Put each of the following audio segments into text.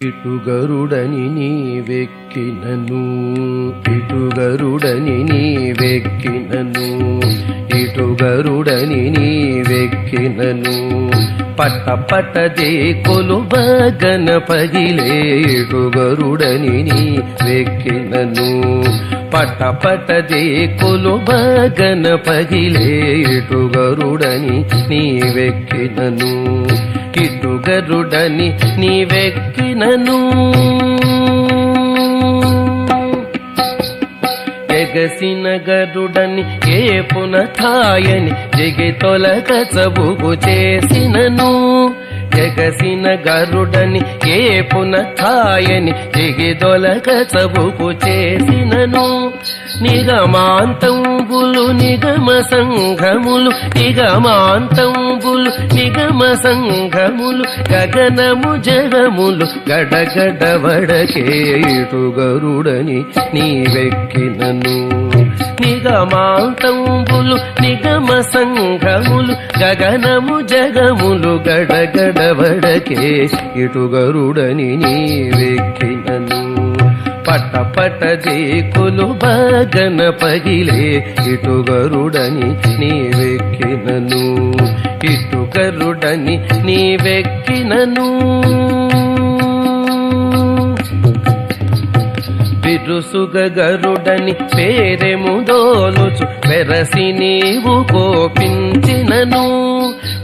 ఇటుగరుడని నీవెక్కినను ఇటుగరుడని నీవెక్కినను ఇటుగరుడని నీవెక్కినను పట్టపట్టదే కొలువ గణపగిలే ఇటుగరుడని నీవెక్కినను పట్టపట్టదే కొలువ గణపగిలే ఇటుగరుడని నీవెక్కినను ఇటుగరుడని నీవెక్కినను ఎగసిన గరుడని ఏ పునథాయని జగి తొలగ చబుగు చేసినను ఎగసిన గరుడని ఏ పునథాయని జగి తొలగ చబుగు చేసినను నిగమాంతంబులు నిగమ సంఘములు నిగమాంతంబులు నిగమ సంఘములు గగనము జగములు గడగడ వడకే ఇటుగరుడని నీవెక్కినను నిగమాంతంబులు నిగమ సంఘములు గగనము జగములు గడగడ వడకే ఇటుగరుడని నీవెక్కినను పట్టపట్టదే కొలువ గణపగిలే ఇటుగరుడని నీవెక్కినను ఇటుగరుడని నీవెక్కినను బిరుసుగ గరుడని పేరెముదోలుచు వెరసి నీవు కోపించినను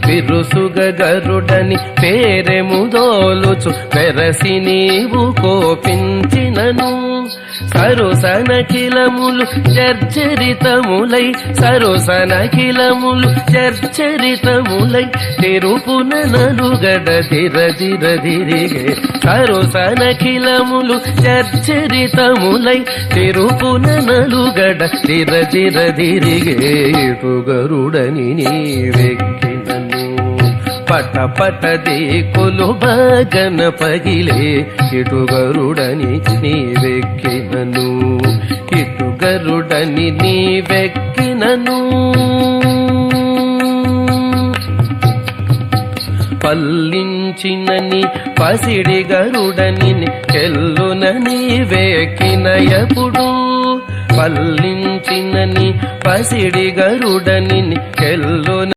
బిరుసుగ గరుడని పేరెముదోలుచు వెరసి నీవు కోపించినను సరుసనఖిలములు చర్చరితములై సరుసనఖిలములు చర్చరితములై తిరుపున నలుగడ దిరదిరదిరిగే సరుసనఖిలములు చర్చరితములై తిరుపున నలుగడ దిరదిరదిరిగే ఇటుగరుడని నీవెక్కినను పట్టపట్టదే కొలువ గణపగిలే ఇటుగరుడని నీవెక్కినను ఇటుగరుడని నీవెక్కినను పల్లించినని పసిడి గరుడని చెల్లున నీవెక్కినయపుడు పల్లించినని పసిడి గరుడని చెల్లున